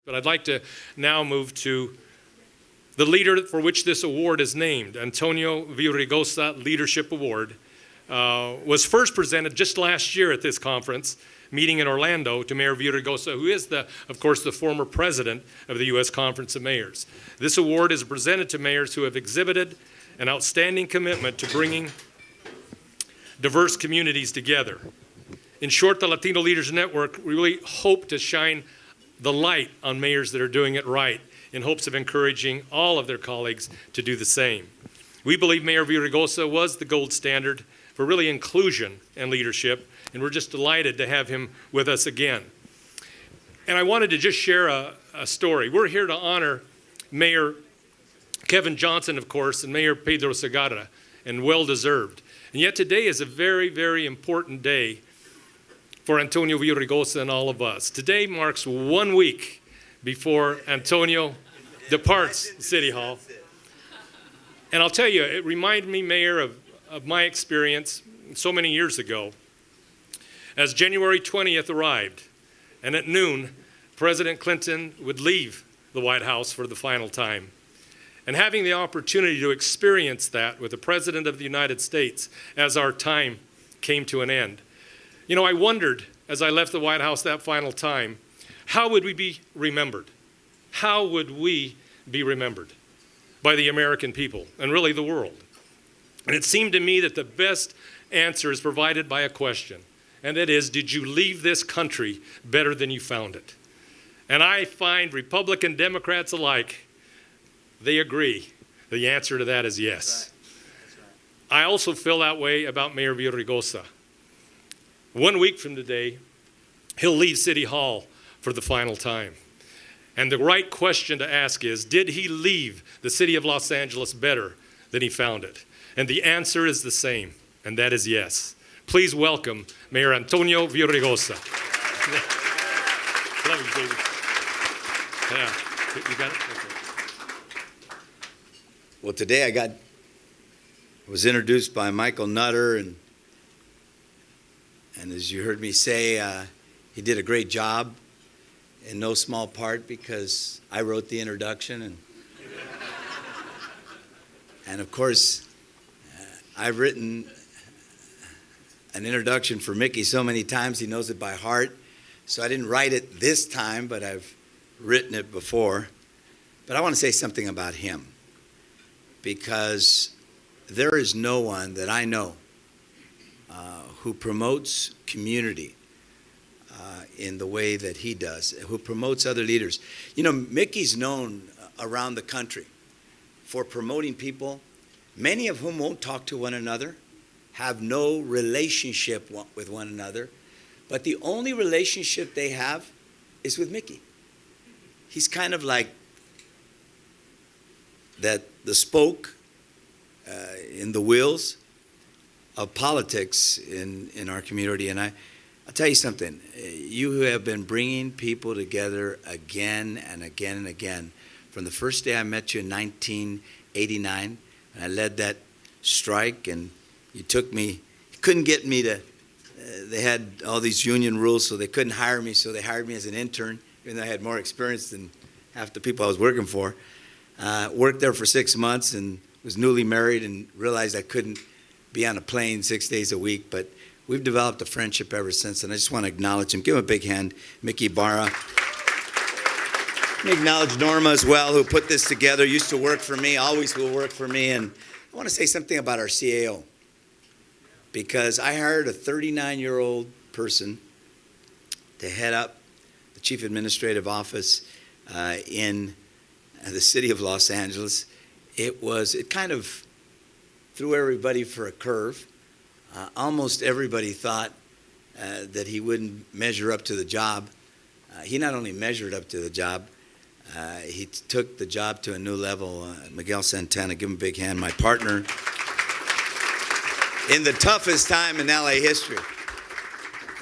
But I'd like to now move to the leader for which this award is named. Antonio Villaraigosa Leadership Award was first presented just last year at this conference meeting in Orlando to Mayor Villaraigosa, who is, of course, the former president of the U.S. Conference of Mayors. This award is presented to mayors who have exhibited an outstanding commitment to bringing diverse communities together. In short, the Latino Leaders Network really hope to shine the light on mayors that are doing it right in hopes of encouraging all of their colleagues to do the same. We believe Mayor Villaraigosa was the gold standard for really inclusion and leadership, and we're just delighted to have him with us again. And I wanted to just share a story. We're here to honor Mayor Kevin Johnson, of course, and Mayor Pedro Segarra, and well-deserved. And yet today is a very, very important day for Antonio Villaraigosa and all of us. Today marks 1 week before Antonio departs City Hall. And I'll tell you, it reminded me, Mayor, of my experience so many years ago. As January 20th arrived, and at noon, President Clinton would leave the White House for the final time. And having the opportunity to experience that with the President of the United States as our time came to an end. You know, I wondered as I left the White House that final time, how would we be remembered? How would we be remembered by the American people and really the world? And it seemed to me that the best answer is provided by a question, and that is, did you leave this country better than you found it? And I find Republican Democrats alike, they agree. The answer to that is yes. That's right. I also feel that way about Mayor Villaraigosa. 1 week from today, he'll leave City Hall for the final time. And the right question to ask is, did he leave the city of Los Angeles better than he found it? And the answer is the same, and that is yes. Please welcome Mayor Antonio Villaraigosa. Love you, baby. Yeah, you got it? Okay. Well, today I was introduced by Michael Nutter, and as you heard me say, he did a great job, in no small part because I wrote the introduction, and of course, I've written an introduction for Mickey so many times he knows it by heart. So I didn't write it this time, but I've written it before. But I want to say something about him, because there is no one that I know who promotes community in the way that he does, who promotes other leaders. You know, Mickey's known around the country for promoting people, many of whom won't talk to one another, have no relationship with one another, but the only relationship they have is with Mickey. He's kind of like the spoke in the wheels of politics in our community. And I'll tell you something, you have been bringing people together again and again and again. From the first day I met you in 1989, and I led that strike, and you couldn't get me to, they had all these union rules, so they couldn't hire me, so they hired me as an intern, even though I had more experience than half the people I was working for. Worked there for 6 months and was newly married and realized I couldn't be on a plane 6 days a week, but we've developed a friendship ever since, and I just want to acknowledge him. Give him a big hand, Mickey Ibarra. Let me acknowledge Norma as well, who put this together, used to work for me, always will work for me. And I want to say something about our CAO, because I hired a 39-year-old person to head up the chief administrative office in the city of Los Angeles. It kind of threw everybody for a curve. Almost everybody thought that he wouldn't measure up to the job. He not only measured up to the job, he took the job to a new level. Miguel Santana, give him a big hand, my partner in the toughest time in LA history,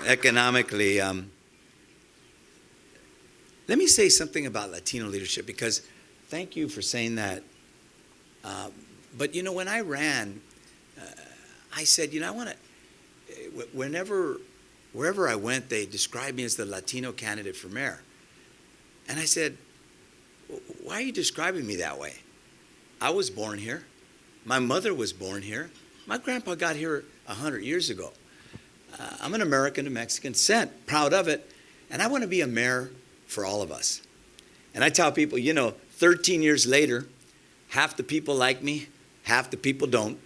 economically. Let me say something about Latino leadership, because thank you for saying that. But you know, when I ran, I said, you know, I want to, wherever I went, they described me as the Latino candidate for mayor. And I said, why are you describing me that way? I was born here. My mother was born here. My grandpa got here 100 years ago. I'm an American of Mexican descent, proud of it, and I want to be a mayor for all of us. And I tell people, 13 years later, half the people like me, half the people don't.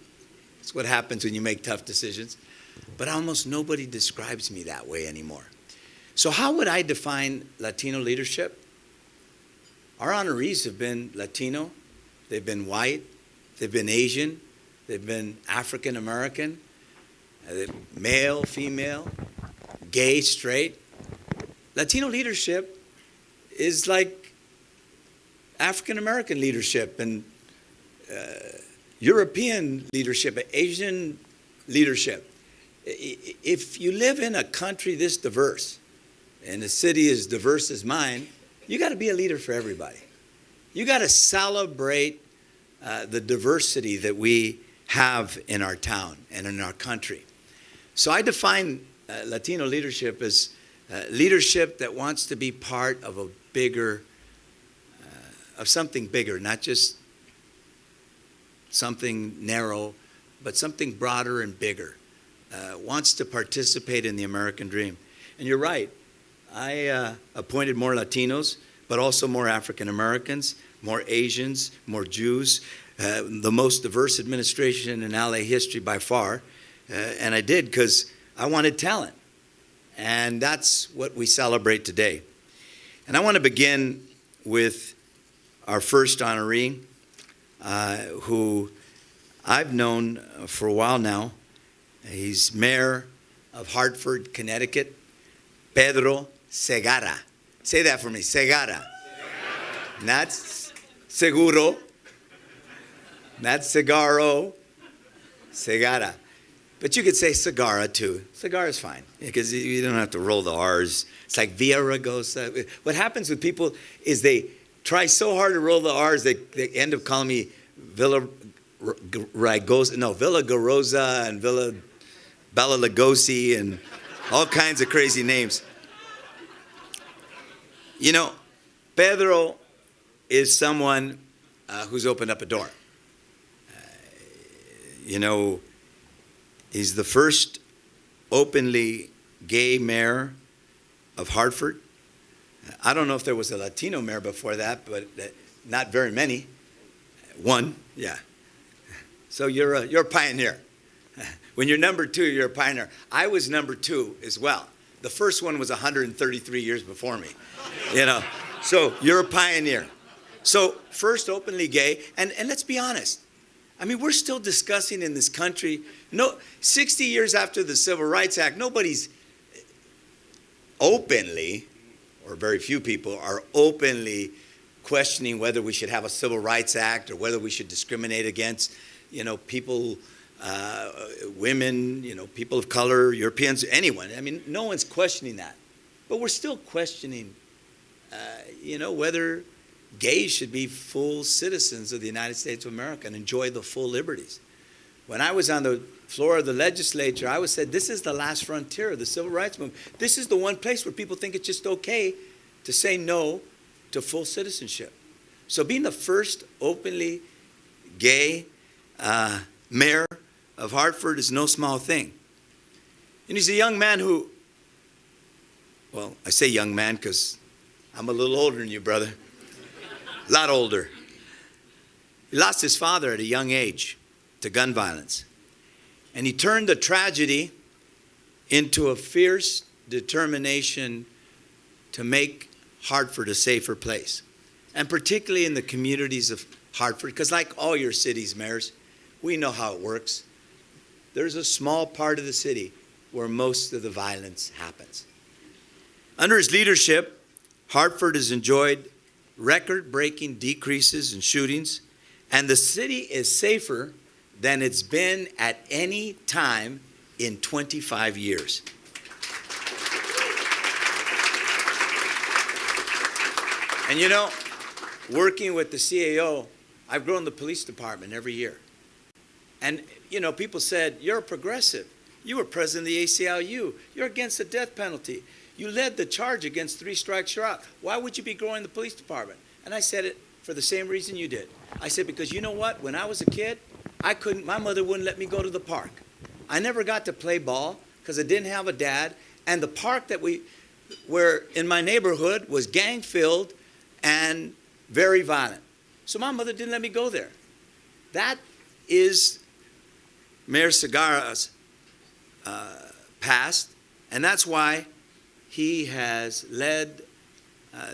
That's what happens when you make tough decisions. But almost nobody describes me that way anymore. So how would I define Latino leadership? Our honorees have been Latino, they've been white, they've been Asian, they've been African American, male, female, gay, straight. Latino leadership is like African American leadership and European leadership, Asian leadership. If you live in a country this diverse, and a city as diverse as mine, you got to be a leader for everybody. You got to celebrate the diversity that we have in our town and in our country. So I define Latino leadership as leadership that wants to be part of a bigger, of something bigger, not just something narrow, but something broader and bigger. Wants to participate in the American dream. And you're right. I appointed more Latinos, but also more African Americans, more Asians, more Jews, the most diverse administration in LA history by far. And I did because I wanted talent. And that's what we celebrate today. And I want to begin with our first honoree, who I've known for a while now. He's mayor of Hartford, Connecticut, Pedro Segarra. Say that for me, Segarra. Not seguro, not cigarro, Segarra. But you could say Segarra too. Segarra is fine because you don't have to roll the R's. It's like Villaraigosa. What happens with people is they try so hard to roll the R's, they end up calling me Villaraigosa and Bella Lugosi and all kinds of crazy names. Pedro is someone who's opened up a door. He's the first openly gay mayor of Hartford. I don't know if there was a Latino mayor before that, but not very many. One, yeah. So you're a pioneer. When you're number two, you're a pioneer. I was number two as well. The first one was 133 years before me. So you're a pioneer. So first openly gay, and let's be honest. I mean, we're still discussing in this country, 60 years after the Civil Rights Act, nobody's openly, or very few people are openly questioning whether we should have a Civil Rights Act or whether we should discriminate against, people, women, people of color, Europeans, anyone. I mean, no one's questioning that. But we're still questioning, whether gays should be full citizens of the United States of America and enjoy the full liberties. When I was on the floor of the legislature, I was said, this is the last frontier of the civil rights movement. This is the one place where people think it's just okay to say no to full citizenship. So being the first openly gay mayor of Hartford is no small thing. And he's a young man who, well, I say young man because I'm a little older than you, brother. A lot older. He lost his father at a young age to gun violence. And he turned the tragedy into a fierce determination to make Hartford a safer place. And particularly in the communities of Hartford, because like all your cities, mayors, we know how it works. There's a small part of the city where most of the violence happens. Under his leadership, Hartford has enjoyed record-breaking decreases in shootings, and the city is safer than it's been at any time in 25 years. And working with the CAO, I've grown the police department every year. And, people said, you're a progressive. You were president of the ACLU. You're against the death penalty. You led the charge against Three Strikes You're Out. Why would you be growing the police department? And I said it for the same reason you did. I said, because you know what? When I was a kid, my mother wouldn't let me go to the park. I never got to play ball because I didn't have a dad. And the park that were in my neighborhood was gang-filled and very violent. So my mother didn't let me go there. That is Mayor Segarra's past, and that's why he has led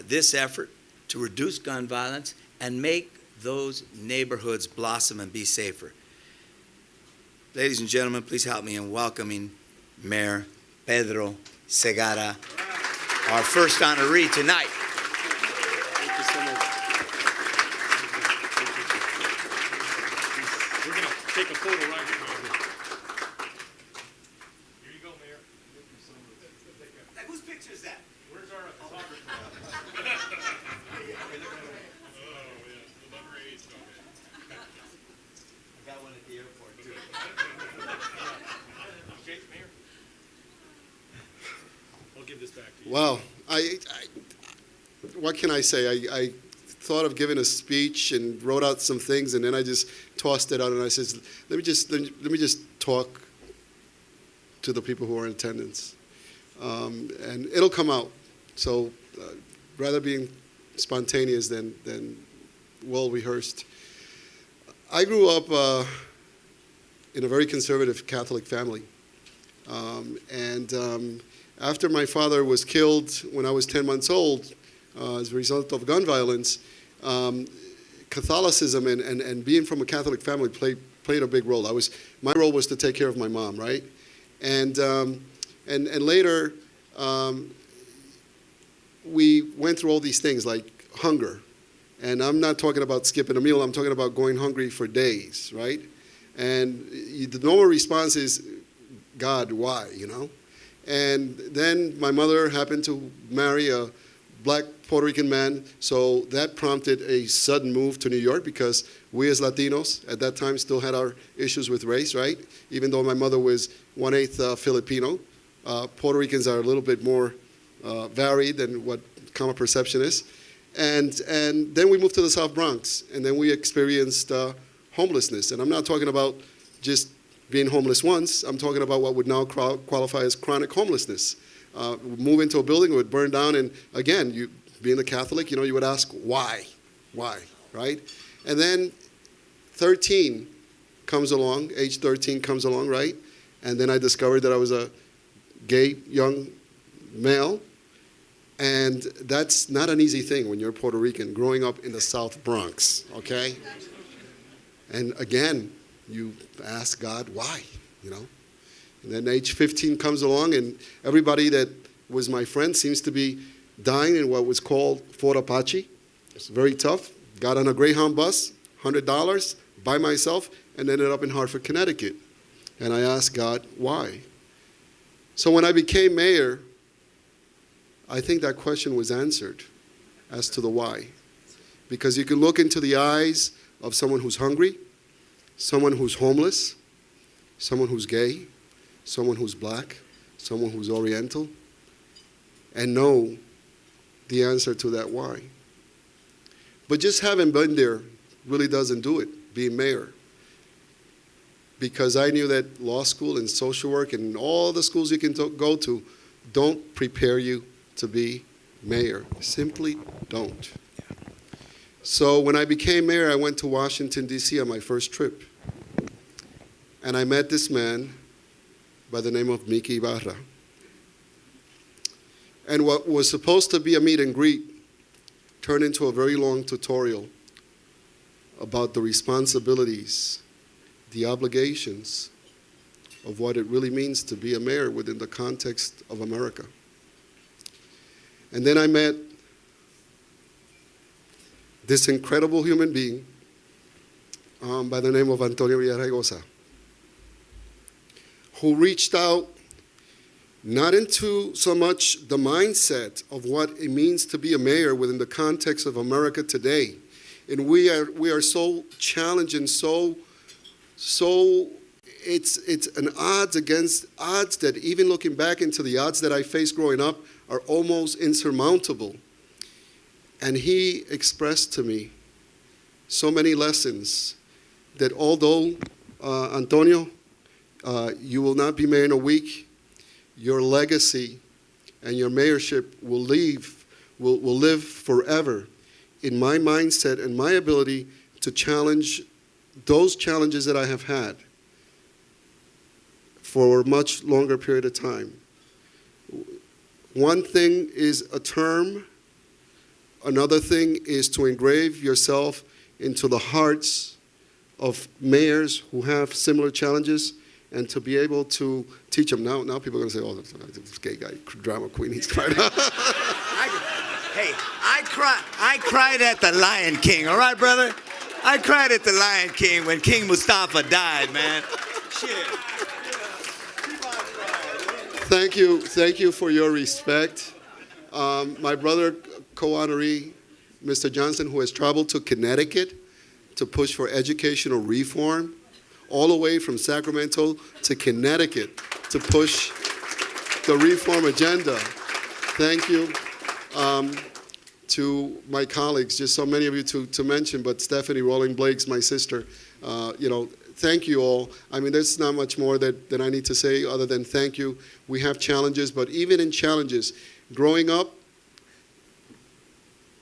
this effort to reduce gun violence and make those neighborhoods blossom and be safer. Ladies and gentlemen, please help me in welcoming Mayor Pedro Segarra, our first honoree tonight. Thank you so much. We're going to take a photo right here. Here you go, Mayor. Hey, whose picture is that? Where's our photographer? I got one at the airport, too. Okay, Mayor. I'll give this back to you. Well, what can I say? I thought of giving a speech and wrote out some things, and then I just tossed it out, and I said, let me just talk to the people who are in attendance, and it'll come out. So, rather being spontaneous than well rehearsed. I grew up in a very conservative Catholic family, and after my father was killed when I was 10 months old as a result of gun violence, Catholicism and being from a Catholic family played a big role. My role was to take care of my mom, right? And later, we went through all these things like hunger. And I'm not talking about skipping a meal, I'm talking about going hungry for days, right? And the normal response is, God, why, you know? And then my mother happened to marry a black Puerto Rican man, so that prompted a sudden move to New York because we as Latinos at that time still had our issues with race, right? Even though my mother was 1/8 Filipino, Puerto Ricans are a little bit more varied than what common perception is. And then we moved to the South Bronx, and then we experienced homelessness. And I'm not talking about just being homeless once. I'm talking about what would now qualify as chronic homelessness. Move into a building, it would burn down, and again, you being a Catholic, you would ask, why, right? And then 13 comes along, age 13 comes along, right? And then I discovered that I was a gay young male, and that's not an easy thing when you're Puerto Rican, growing up in the South Bronx, okay? And again, you ask God, why, And then age 15 comes along, and everybody that was my friend seems to be dying in what was called Fort Apache. It's very tough. Got on a Greyhound bus, $100, by myself, and ended up in Hartford, Connecticut. And I asked God, why? So when I became mayor, I think that question was answered as to the why. Because you can look into the eyes of someone who's hungry, someone who's homeless, someone who's gay, someone who's black, someone who's Oriental, and know the answer to that why. But just having been there really doesn't do it, being mayor. Because I knew that law school and social work and all the schools you can go to don't prepare you to be mayor. Simply don't. So when I became mayor, I went to Washington, D.C. on my first trip. And I met this man by the name of Mickey Ibarra. And what was supposed to be a meet and greet turned into a very long tutorial about the responsibilities, the obligations of what it really means to be a mayor within the context of America. And then I met this incredible human being by the name of Antonio Villaraigosa, who reached out not into so much the mindset of what it means to be a mayor within the context of America today. And we are so challenged and so it's an odds against odds that even looking back into the odds that I faced growing up are almost insurmountable. And he expressed to me so many lessons that although, Antonio, you will not be mayor in a week, your legacy and your mayorship will live forever in my mindset and my ability to challenge those challenges that I have had for a much longer period of time. One thing is a term. Another thing is to engrave yourself into the hearts of mayors who have similar challenges and to be able to teach them. Now people are going to say, oh, this gay guy, drama queen, he's crying. Hey, I cried at the Lion King, all right, brother? I cried at the Lion King when King Mustafa died, man. Shit. Thank you for your respect. My brother, co-honoree, Mr. Johnson, who has traveled to Connecticut to push for educational reform, all the way from Sacramento to Connecticut to push the reform agenda. Thank you. To my colleagues, just so many of you to mention, but Stephanie Rolling Blake's my sister. Thank you all. I mean, there's not much more that I need to say other than thank you. We have challenges, but even in challenges, growing up,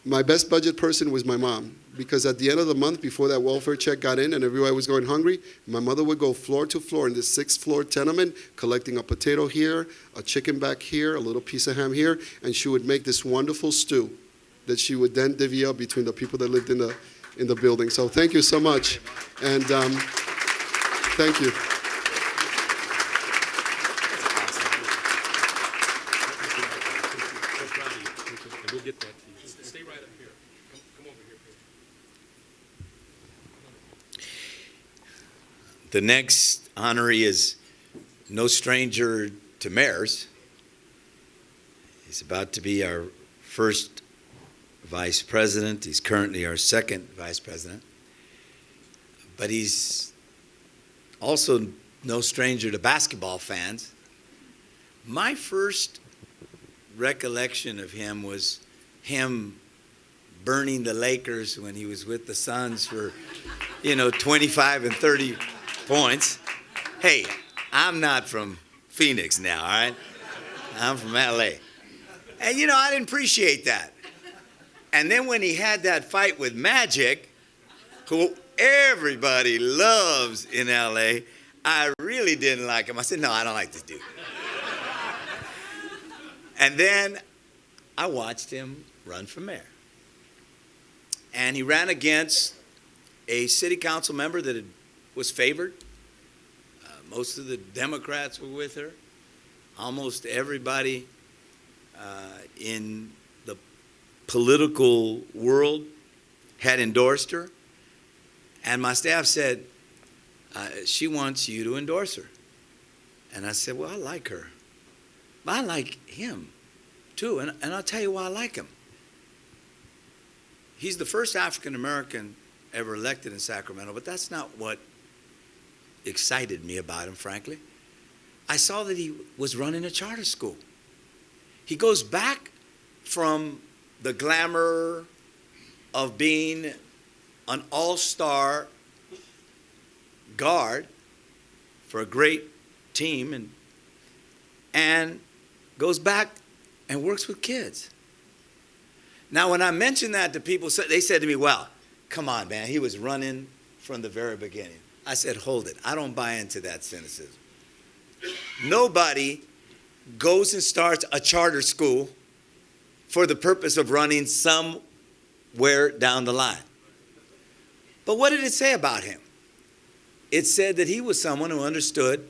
my best budget person was my mom, because at the end of the month, before that welfare check got in and everybody was going hungry, my mother would go floor to floor in this 6th-floor tenement, collecting a potato here, a chicken back here, a little piece of ham here, and she would make this wonderful stew that she would then divvy up between the people that lived in the building. So thank you so much, and thank you. We'll get that to you. Stay right up here. Come over here. The next honoree is no stranger to mayors. He's about to be our first vice president. He's currently our second vice president. But he's also no stranger to basketball fans. My first recollection of him was him burning the Lakers when he was with the Suns for, 25 and 30 points. Hey, I'm not from Phoenix now, all right? I'm from LA. And, I didn't appreciate that. And then when he had that fight with Magic, who everybody loves in LA, I really didn't like him. I said, no, I don't like this dude. And then I watched him run for mayor. And he ran against a city council member that was favored. Most of the Democrats were with her. Almost everybody in the political world had endorsed her. And my staff said, she wants you to endorse her. And I said, well, I like her. But I like him, too. And I'll tell you why I like him. He's the first African-American ever elected in Sacramento, but that's not what excited me about him, frankly. I saw that he was running a charter school. He goes back from the glamour of being an all-star guard for a great team and goes back and works with kids. Now, when I mentioned that to people, they said to me, well, come on, man, he was running from the very beginning. I said, hold it. I don't buy into that cynicism. Nobody goes and starts a charter school for the purpose of running somewhere down the line. But what did it say about him? It said that he was someone who understood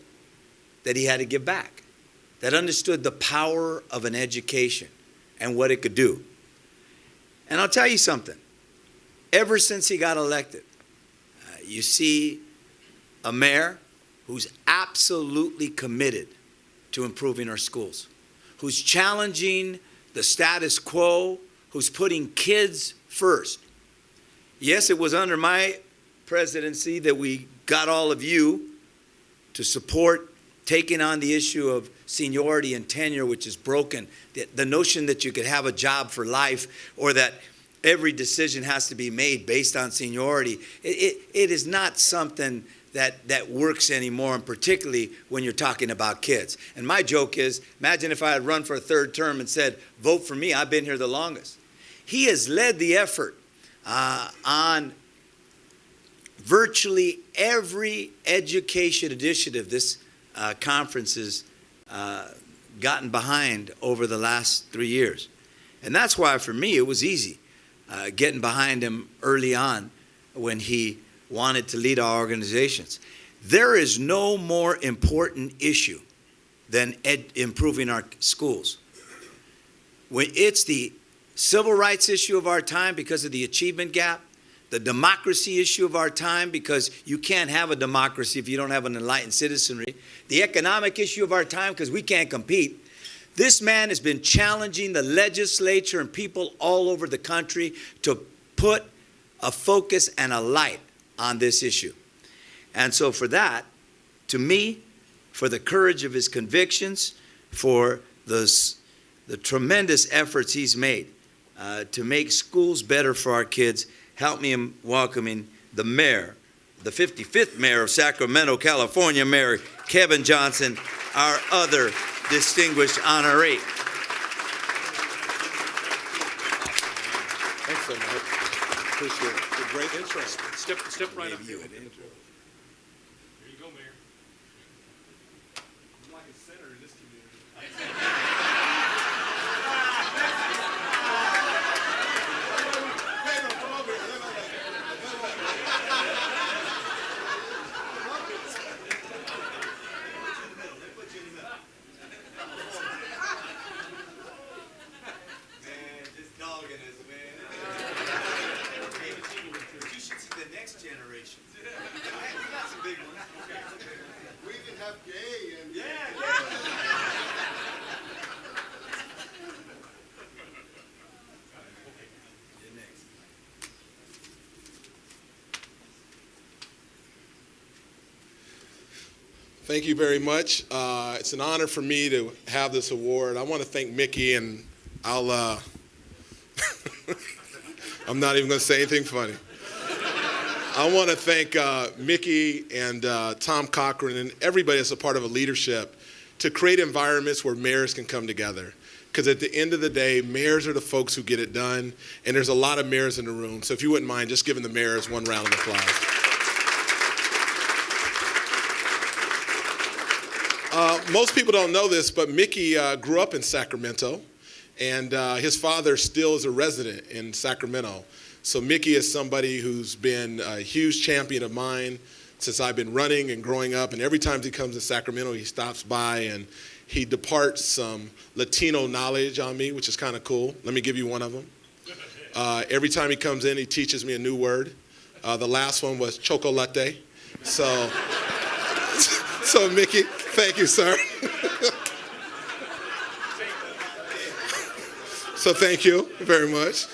that he had to give back, that understood the power of an education and what it could do. And I'll tell you something. Ever since he got elected, you see a mayor who's absolutely committed to improving our schools, who's challenging the status quo, who's putting kids first. Yes, it was under my presidency that we got all of you to support taking on the issue of seniority and tenure, which is broken. The notion that you could have a job for life or that every decision has to be made based on seniority, it is not something that works anymore, and particularly when you're talking about kids. And my joke is, imagine if I had run for a third term and said, vote for me, I've been here the longest. He has led the effort on virtually every education initiative this conference has gotten behind over the last 3 years. And that's why, for me, it was easy getting behind him early on when he wanted to lead our organizations. There is no more important issue than improving our schools. It's the civil rights issue of our time because of the achievement gap, the democracy issue of our time because you can't have a democracy if you don't have an enlightened citizenry, the economic issue of our time because we can't compete. This man has been challenging the legislature and people all over the country to put a focus and a light on this issue. And so for that, to me, for the courage of his convictions, for the tremendous efforts he's made to make schools better for our kids, help me in welcoming the mayor, the 55th mayor of Sacramento, California, Mayor Kevin Johnson, our other distinguished honoree. Thanks so much. Appreciate it. It's a great intro. Step right up. There you go, Mayor. I'm like a senator in this community. We even have gay and Thank you very much. It's an honor for me to have this award. I want to thank Mickey, and I'm not even going to say anything funny. I want to thank Mickey and Tom Cochran and everybody that's a part of a leadership to create environments where mayors can come together. Because at the end of the day, mayors are the folks who get it done, and there's a lot of mayors in the room. So if you wouldn't mind just giving the mayors one round of applause. Most people don't know this, but Mickey grew up in Sacramento, and his father still is a resident in Sacramento. So Mickey is somebody who's been a huge champion of mine since I've been running and growing up, and every time he comes to Sacramento, he stops by and he departs some Latino knowledge on me, which is kind of cool. Let me give you one of them. Every time he comes in, he teaches me a new word. The last one was chocolate. So Mickey, thank you, sir. So thank you very much.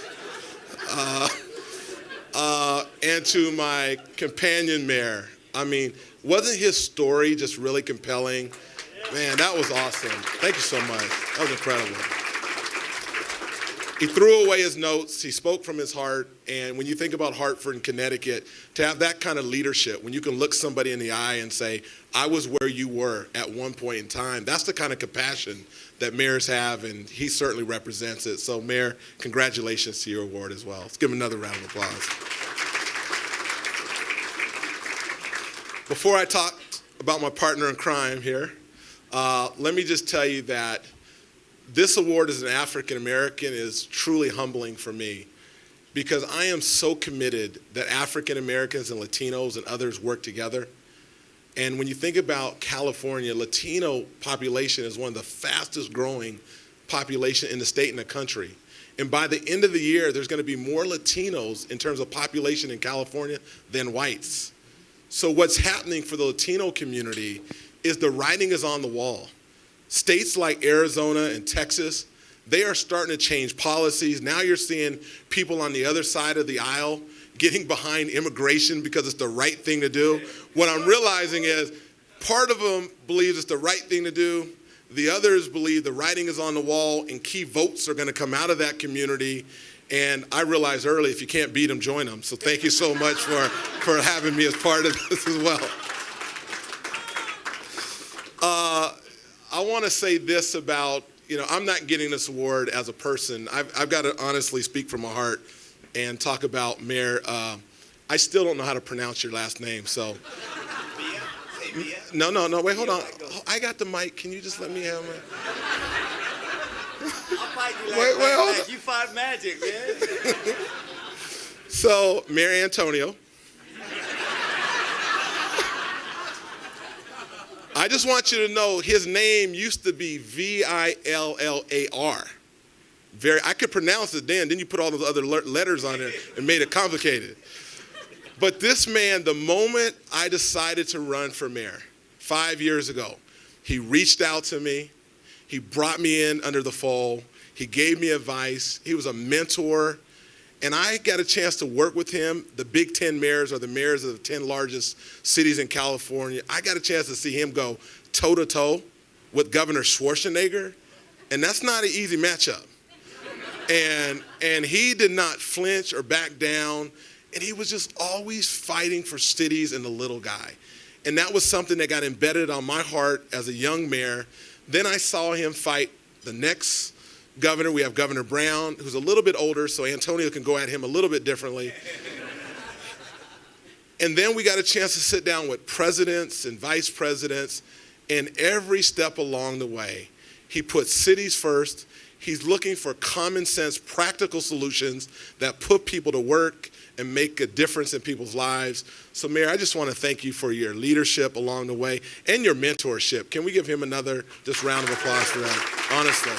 And to my companion mayor, I mean, wasn't his story just really compelling? Man, that was awesome. Thank you so much. That was incredible. He threw away his notes. He spoke from his heart. And when you think about Hartford and Connecticut, to have that kind of leadership, when you can look somebody in the eye and say, I was where you were at one point in time, that's the kind of compassion that mayors have, and he certainly represents it. So, Mayor, congratulations to your award as well. Let's give him another round of applause. Before I talk about my partner in crime here, let me just tell you that this award as an African American is truly humbling for me, because I am so committed that African Americans and Latinos and others work together. And when you think about California, Latino population is one of the fastest growing population in the state and the country. And by the end of the year, there's going to be more Latinos in terms of population in California than whites. So what's happening for the Latino community is the writing is on the wall. States like Arizona and Texas, they are starting to change policies. Now you're seeing people on the other side of the aisle getting behind immigration because it's the right thing to do. What I'm realizing is Part of them believes it's the right thing to do. The others believe the writing is on the wall and key votes are going to come out of that community. And I realized early, if you can't beat them, join them. So thank you so much for having me as part of this as well. I want to say this about, I'm not getting this award as a person. I've got to honestly speak from my heart and talk about Mayor. I still don't know how to pronounce your last name, so. No, wait, hold on. I got the mic. Can you just let me have my. I'll fight you Wait, hold on. You fight magic, man. So, Mayor Antonio. I just want you to know his name used to be Villar. I could pronounce it then you put all those other letters on there and made it complicated. But this man, the moment I decided to run for mayor 5 years ago, he reached out to me. He brought me in under the fold. He gave me advice. He was a mentor. And I got a chance to work with him. The Big 10 mayors are the mayors of the 10 largest cities in California. I got a chance to see him go toe-to-toe with Governor Schwarzenegger. And that's not an easy matchup. And he did not flinch or back down. And he was just always fighting for cities and the little guy. And that was something that got embedded on my heart as a young mayor. Then I saw him fight the next governor. We have Governor Brown, who's a little bit older, so Antonio can go at him a little bit differently. And then we got a chance to sit down with presidents and vice presidents, and every step along the way, he put cities first. He's looking for common sense, practical solutions that put people to work and make a difference in people's lives. So, Mayor, I just want to thank you for your leadership along the way and your mentorship. Can we give him another just round of applause for that, honestly?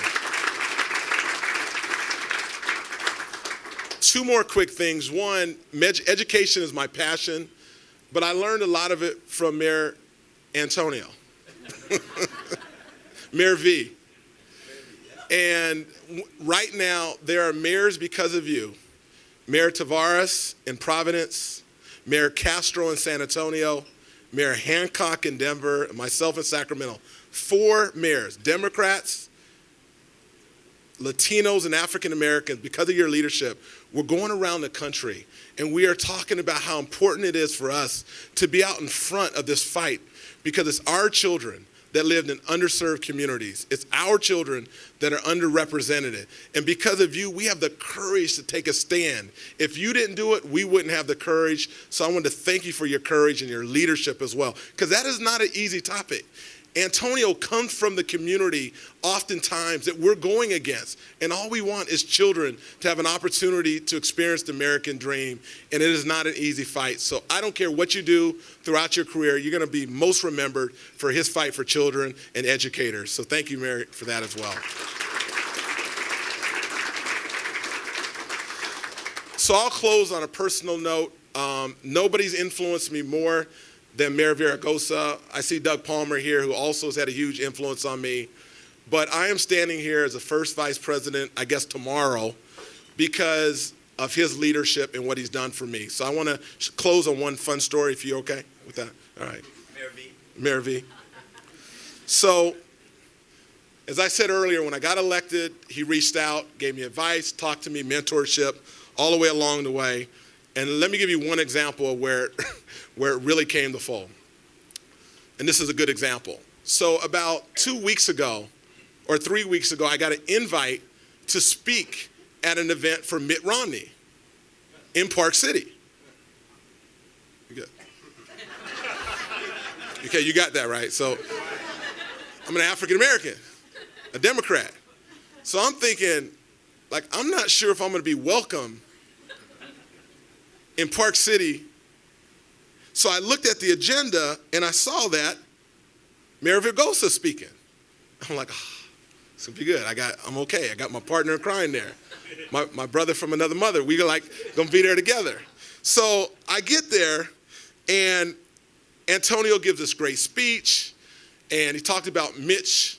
Two more quick things. One, education is my passion, but I learned a lot of it from Mayor Antonio, Mayor V. And right now, there are mayors because of you. Mayor Tavares in Providence, Mayor Castro in San Antonio, Mayor Hancock in Denver, and myself in Sacramento. 4 mayors, Democrats, Latinos, and African Americans, because of your leadership. We're going around the country, and we are talking about how important it is for us to be out in front of this fight, because it's our children that lived in underserved communities. It's our children that are underrepresented. And because of you, we have the courage to take a stand. If you didn't do it, we wouldn't have the courage. So I want to thank you for your courage and your leadership as well, because that is not an easy topic. Antonio comes from the community oftentimes that we're going against. And all we want is children to have an opportunity to experience the American dream. And it is not an easy fight. So I don't care what you do throughout your career, you're going to be most remembered for his fight for children and educators. So thank you, Mary, for that as well. So I'll close on a personal note. Nobody's influenced me more than Mayor Villaraigosa. I see Doug Palmer here, who also has had a huge influence on me. But I am standing here as the first vice president, I guess tomorrow, because of his leadership and what he's done for me. So I want to close on one fun story, if you're okay with that. All right. Mayor V. So, as I said earlier, when I got elected, he reached out, gave me advice, talked to me, mentorship, all the way along the way. And let me give you one example of where it really came to fold. And this is a good example. So about 2 weeks ago, or 3 weeks ago, I got an invite to speak at an event for Mitt Romney in Park City. You good? Okay, you got that right. So I'm an African American, a Democrat. So I'm thinking, I'm not sure if I'm going to be welcome in Park City. So I looked at the agenda and I saw that Mayor Villaraigosa speaking. I'm like, it's gonna be good. I'm okay. I got my partner in crime there. My brother from another mother. We gonna be there together. So I get there and Antonio gives this great speech and he talked about Mitt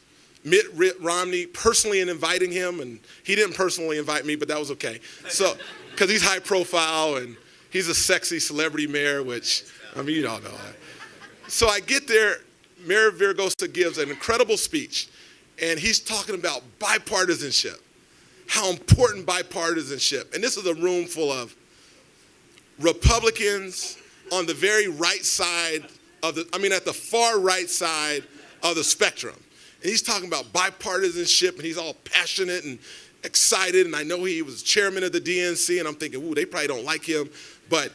Romney personally and inviting him, and he didn't personally invite me, but that was okay. So, because he's high profile and he's a sexy celebrity mayor, which, you all know that. So I get there Mayor Villaraigosa gives an incredible speech, and he's talking about bipartisanship, how important bipartisanship. And this is a room full of Republicans on the very right side at the far right side of the spectrum. And he's talking about bipartisanship, and he's all passionate and excited. And I know he was chairman of the DNC, and I'm thinking, ooh, they probably don't like him. But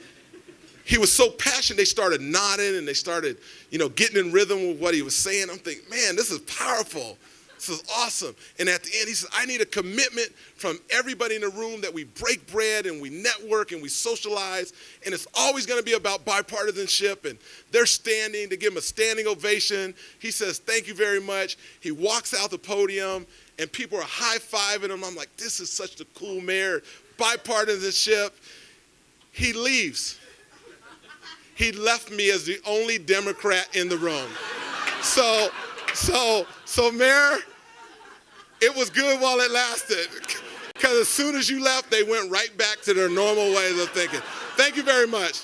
he was so passionate, they started nodding, and they started, getting in rhythm with what he was saying. I'm thinking, man, this is powerful. This is awesome. And at the end, he says, I need a commitment from everybody in the room that we break bread and we network and we socialize. And it's always going to be about bipartisanship. And they're standing to give him a standing ovation. He says, thank you very much. He walks out the podium and people are high-fiving him. I'm like, this is such a cool mayor. Bipartisanship. He leaves. He left me as the only Democrat in the room. So Mayor, it was good while it lasted, because as soon as you left, they went right back to their normal ways of thinking. Thank you very much.